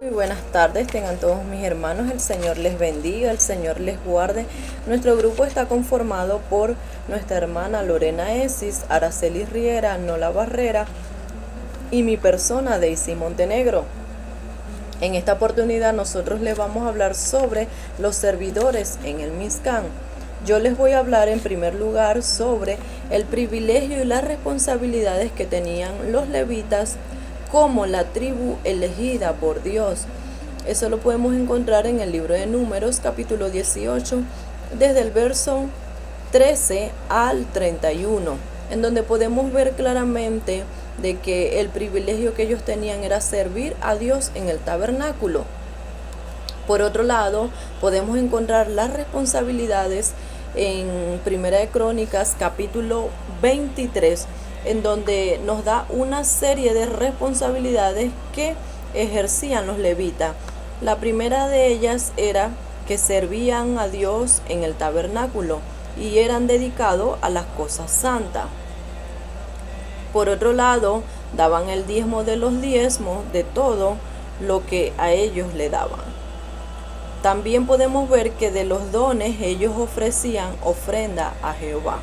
Muy buenas tardes, tengan todos mis hermanos, el Señor les bendiga, el Señor les guarde. Nuestro grupo está conformado por nuestra hermana Lorena Esis, Araceli Riera, Nola Barrera y mi persona, Daisy Montenegro. En esta oportunidad nosotros les vamos a hablar sobre los servidores en el Mizcán. Yo les voy a hablar en primer lugar sobre el privilegio y las responsabilidades que tenían los levitas como la tribu elegida por Dios. Eso lo podemos encontrar en el libro de Números, capítulo 18, desde el verso 13 al 31, en donde podemos ver claramente de que el privilegio que ellos tenían era servir a Dios en el tabernáculo. Por otro lado, podemos encontrar las responsabilidades en Primera de Crónicas, capítulo 23, en donde nos da una serie de responsabilidades que ejercían los levitas. La primera de ellas era que servían a Dios en el tabernáculo y eran dedicados a las cosas santas. Por otro lado, daban el diezmo de los diezmos de todo lo que a ellos le daban. También podemos ver que de los dones ellos ofrecían ofrenda a Jehová.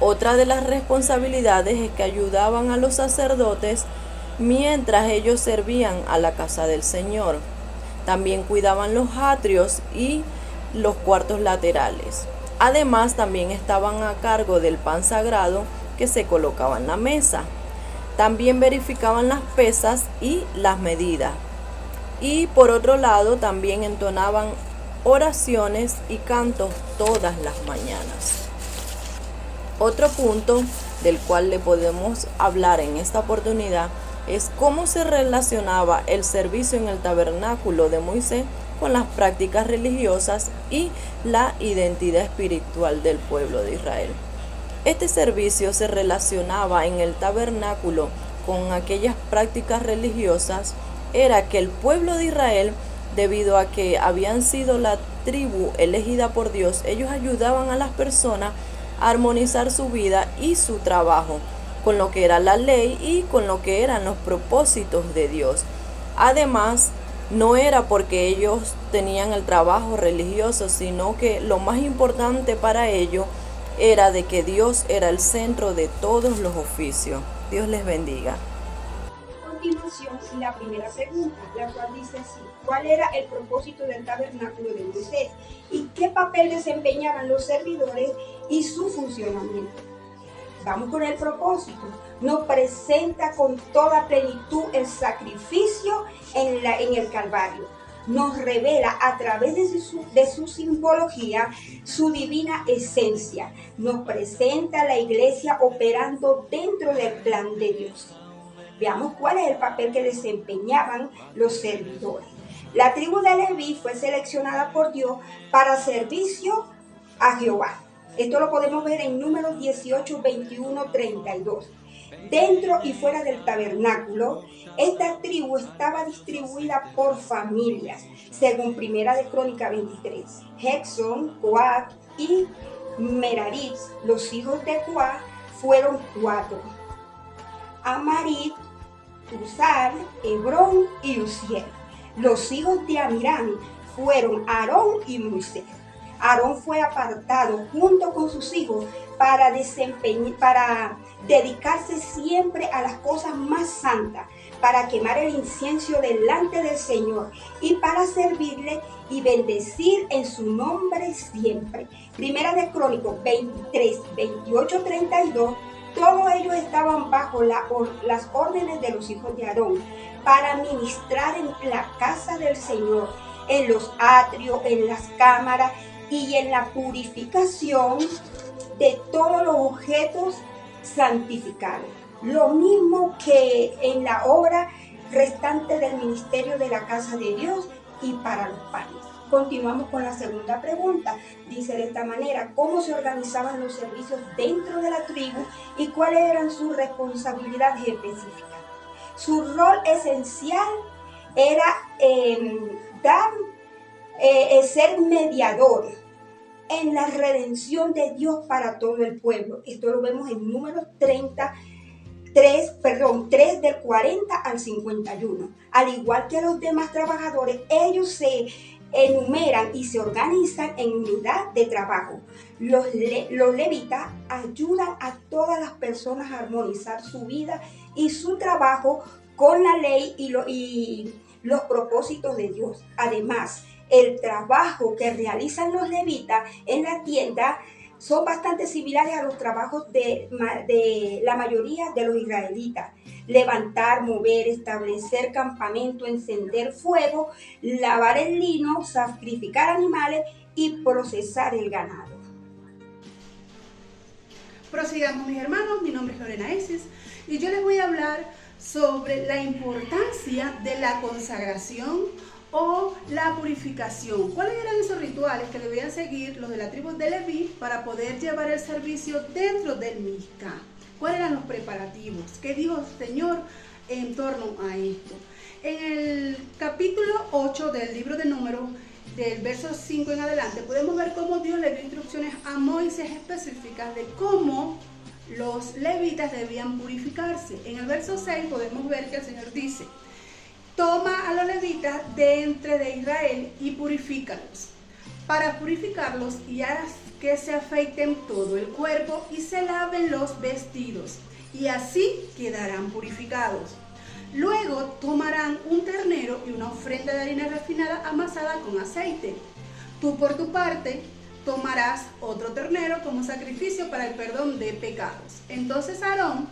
Otra de las responsabilidades es que ayudaban a los sacerdotes mientras ellos servían a la casa del Señor. También cuidaban los atrios y los cuartos laterales. Además, también estaban a cargo del pan sagrado que se colocaba en la mesa. También verificaban las pesas y las medidas. Y por otro lado, también entonaban oraciones y cantos todas las mañanas. Otro punto del cual le podemos hablar en esta oportunidad es cómo se relacionaba el servicio en el tabernáculo de Moisés con las prácticas religiosas y la identidad espiritual del pueblo de Israel. Este servicio se relacionaba en el tabernáculo con aquellas prácticas religiosas. Era que el pueblo de Israel, debido a que habían sido la tribu elegida por Dios, ellos ayudaban a las personas a armonizar su vida y su trabajo con lo que era la ley y con lo que eran los propósitos de Dios. Además, no era porque ellos tenían el trabajo religioso, sino que lo más importante para ellos era de que Dios era el centro de todos los oficios. Dios les bendiga. A continuación, la primera pregunta, la cual dice así: ¿cuál era el propósito del tabernáculo de Moisés? ¿Y qué papel desempeñaban los servidores y su funcionamiento? Vamos con el propósito. Nos presenta con toda plenitud el sacrificio en el Calvario. Nos revela a través de su simbología su divina esencia. Nos presenta la iglesia operando dentro del plan de Dios. Veamos cuál es el papel que desempeñaban los servidores. La tribu de Leví fue seleccionada por Dios para servicio a Jehová. Esto lo podemos ver en Números 18, 21, 32. Dentro y fuera del tabernáculo, esta tribu estaba distribuida por familias, según Primera de Crónica 23. Hexón, Coat y Merarit, los hijos de Coat, fueron 4. Amarit, Uzal, Hebrón y Uziel. Los hijos de Amirán fueron Aarón y Moisés. Aarón fue apartado junto con sus hijos para dedicarse siempre a las cosas más santas, para quemar el incienso delante del Señor y para servirle y bendecir en su nombre siempre. Primera de Crónicos 23, 28, 32. Todos ellos estaban bajo las órdenes de los hijos de Aarón para ministrar en la casa del Señor, en los atrios, en las cámaras y en la purificación de todos los objetos santificados. Lo mismo que en la obra restante del ministerio de la casa de Dios y para los panes. Continuamos con la segunda pregunta. Dice de esta manera: ¿cómo se organizaban los servicios dentro de la tribu y cuáles eran sus responsabilidades específicas? Su rol esencial era ser mediador en la redención de Dios para todo el pueblo. Esto lo vemos en Números 30, 3 del 40 al 51. Al igual que los demás trabajadores, ellos se enumeran y se organizan en unidad de trabajo. Los levitas ayudan a todas las personas a armonizar su vida y su trabajo con la ley y los propósitos de Dios. Además, el trabajo que realizan los levitas en la tienda son bastante similares a los trabajos de la mayoría de los israelitas. Levantar, mover, establecer campamento, encender fuego, lavar el lino, sacrificar animales y procesar el ganado. Prosigamos, mis hermanos. Mi nombre es Lorena Esis y yo les voy a hablar sobre la importancia de la consagración o la purificación. ¿Cuáles eran esos rituales que debían seguir los de la tribu de Leví para poder llevar el servicio dentro del Mizcán? ¿Cuáles eran los preparativos? ¿Qué dijo el Señor en torno a esto? En el capítulo 8 del libro de Números, del verso 5 en adelante, podemos ver cómo Dios le dio instrucciones a Moisés específicas de cómo los levitas debían purificarse. En el verso 6 podemos ver que el Señor dice: toma a los levitas de entre de Israel y purifícalos. Para purificarlos y harás que se afeiten todo el cuerpo y se laven los vestidos, y así quedarán purificados. Luego tomarán un ternero y una ofrenda de harina refinada amasada con aceite. Tú por tu parte tomarás otro ternero como sacrificio para el perdón de pecados. Entonces Aarón,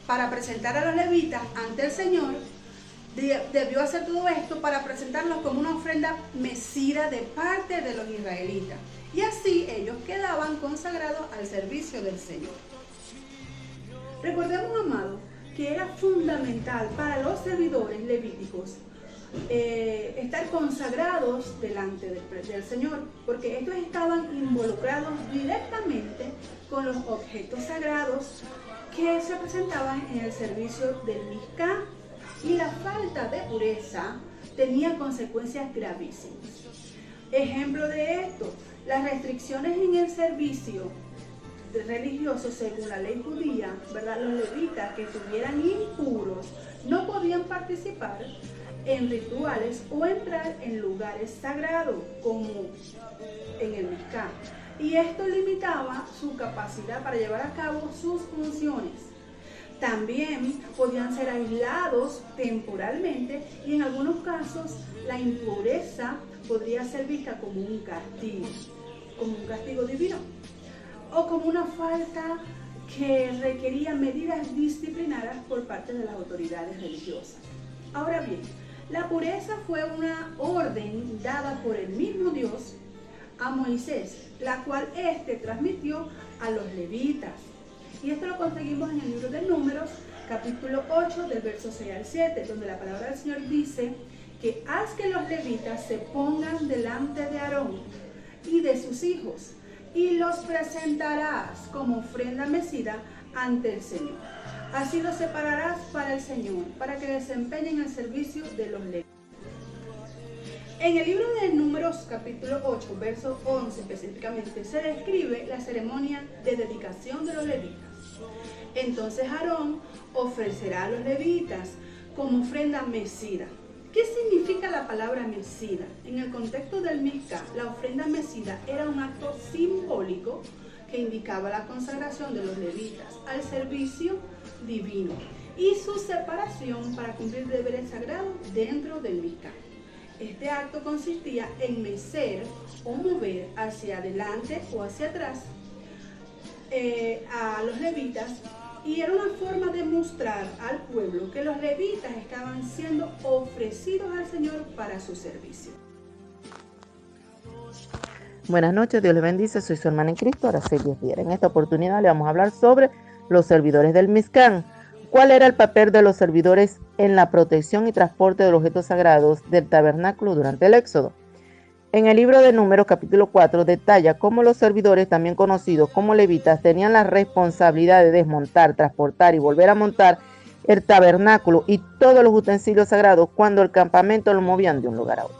para presentar a los levitas ante el Señor, debió hacer todo esto para presentarlos como una ofrenda mecida de parte de los israelitas. Y así ellos quedaban consagrados al servicio del Señor. Recordemos, amados, que era fundamental para los servidores levíticos estar consagrados delante del Señor, porque estos estaban involucrados directamente con los objetos sagrados que se presentaban en el servicio del Mizcán, y la falta de pureza tenía consecuencias gravísimas. Ejemplo de esto, las restricciones en el servicio religioso según la ley judía, ¿verdad? Los levitas que estuvieran impuros no podían participar en rituales o entrar en lugares sagrados como en el Mizcán, y esto limitaba su capacidad para llevar a cabo sus funciones. También podían ser aislados temporalmente y en algunos casos la impureza podría ser vista como un castigo divino, o como una falta que requería medidas disciplinarias por parte de las autoridades religiosas. Ahora bien, la pureza fue una orden dada por el mismo Dios a Moisés, la cual éste transmitió a los levitas. Y esto lo conseguimos en el libro de Números, capítulo 8, del verso 6 al 7, donde la palabra del Señor dice que haz que los levitas se pongan delante de Aarón y de sus hijos, y los presentarás como ofrenda mecida ante el Señor. Así los separarás para el Señor, para que desempeñen el servicio de los levitas. En el libro de Números, capítulo 8, verso 11 específicamente, se describe la ceremonia de dedicación de los levitas. Entonces Aarón ofrecerá a los levitas como ofrenda mecida. ¿Qué significa la palabra mecida? En el contexto del Mizcán, la ofrenda mecida era un acto simbólico que indicaba la consagración de los levitas al servicio divino y su separación para cumplir deberes sagrados dentro del Mizcán. Este acto consistía en mecer o mover hacia adelante o hacia atrás a los levitas, y era una forma de mostrar al pueblo que los levitas estaban siendo ofrecidos al Señor para su servicio. Buenas noches, Dios les bendice. Soy su hermana en Cristo, Araceli Riera. En esta oportunidad le vamos a hablar sobre los servidores del Mizcán. ¿Cuál era el papel de los servidores en la protección y transporte de los objetos sagrados del tabernáculo durante el Éxodo? En el libro de Números, capítulo 4, detalla cómo los servidores, también conocidos como levitas, tenían la responsabilidad de desmontar, transportar y volver a montar el tabernáculo y todos los utensilios sagrados cuando el campamento lo movían de un lugar a otro.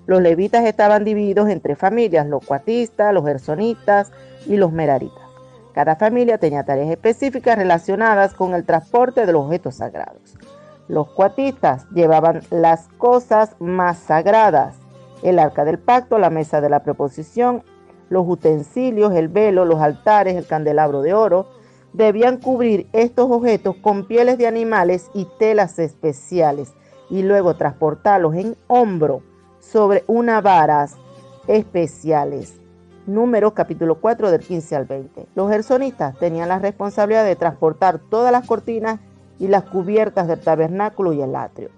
Los levitas estaban divididos en tres familias: los coatistas, los gersonitas y los meraritas. Cada familia tenía tareas específicas relacionadas con el transporte de los objetos sagrados. Los coatistas llevaban las cosas más sagradas: el arca del pacto, la mesa de la proposición, los utensilios, el velo, los altares, el candelabro de oro. Debían cubrir estos objetos con pieles de animales y telas especiales y luego transportarlos en hombro sobre unas varas especiales. Números capítulo 4 del 15 al 20. Los gersonistas tenían la responsabilidad de transportar todas las cortinas y las cubiertas del tabernáculo y el atrio,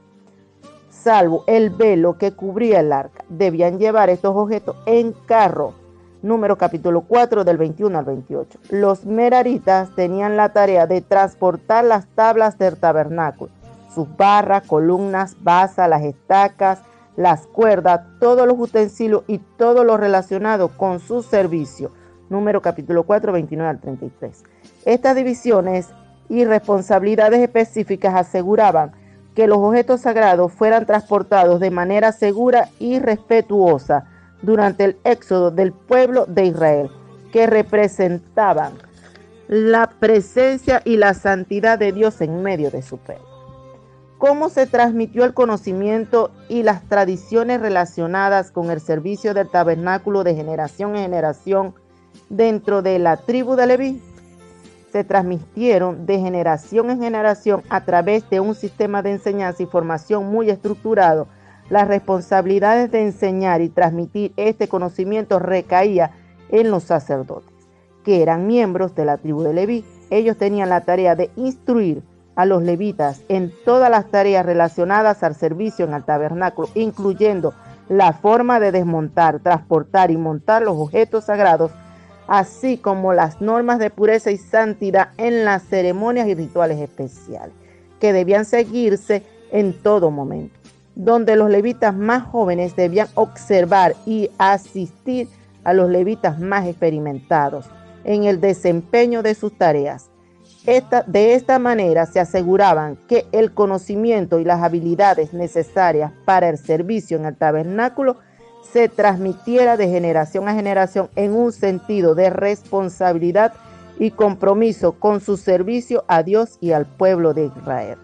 salvo el velo que cubría el arca. Debían llevar estos objetos en carro. Número capítulo 4 del 21 al 28. Los meraritas tenían la tarea de transportar las tablas del tabernáculo, sus barras, columnas, basas, las estacas, las cuerdas, todos los utensilios y todo lo relacionado con su servicio. Número capítulo 4, 29 al 33. Estas divisiones y responsabilidades específicas aseguraban que los objetos sagrados fueran transportados de manera segura y respetuosa durante el éxodo del pueblo de Israel, que representaban la presencia y la santidad de Dios en medio de su pueblo. ¿Cómo se transmitió el conocimiento y las tradiciones relacionadas con el servicio del tabernáculo de generación en generación dentro de la tribu de Leví? Se transmitieron de generación en generación a través de un sistema de enseñanza y formación muy estructurado. Las responsabilidades de enseñar y transmitir este conocimiento recaía en los sacerdotes, que eran miembros de la tribu de Leví. Ellos tenían la tarea de instruir a los levitas en todas las tareas relacionadas al servicio en el tabernáculo, incluyendo la forma de desmontar, transportar y montar los objetos sagrados, así como las normas de pureza y santidad en las ceremonias y rituales especiales, que debían seguirse en todo momento, donde los levitas más jóvenes debían observar y asistir a los levitas más experimentados en el desempeño de sus tareas. De esta manera se aseguraban que el conocimiento y las habilidades necesarias para el servicio en el tabernáculo se transmitiera de generación a generación en un sentido de responsabilidad y compromiso con su servicio a Dios y al pueblo de Israel.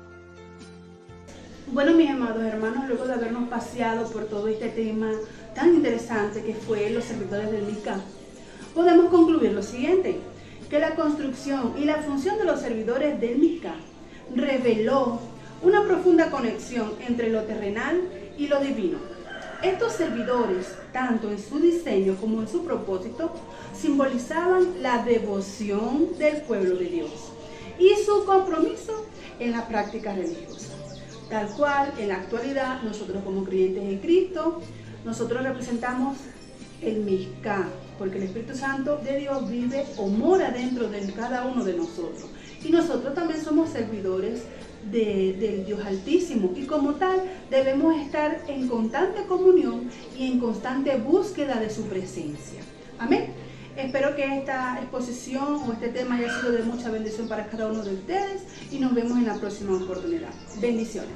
Bueno, mis amados hermanos, luego de habernos paseado por todo este tema tan interesante que fue los servidores del Mizcán, podemos concluir lo siguiente: que la construcción y la función de los servidores del Mizcán reveló una profunda conexión entre lo terrenal y lo divino. Estos servidores, tanto en su diseño como en su propósito, simbolizaban la devoción del pueblo de Dios y su compromiso en la práctica religiosa. Tal cual, en la actualidad, nosotros como creyentes en Cristo, nosotros representamos el Mizcán, porque el Espíritu Santo de Dios vive o mora dentro de cada uno de nosotros. Y nosotros también somos servidores del Dios Altísimo, y como tal debemos estar en constante comunión y en constante búsqueda de su presencia. Amén. Espero que esta exposición o este tema haya sido de mucha bendición para cada uno de ustedes y nos vemos en la próxima oportunidad. Bendiciones.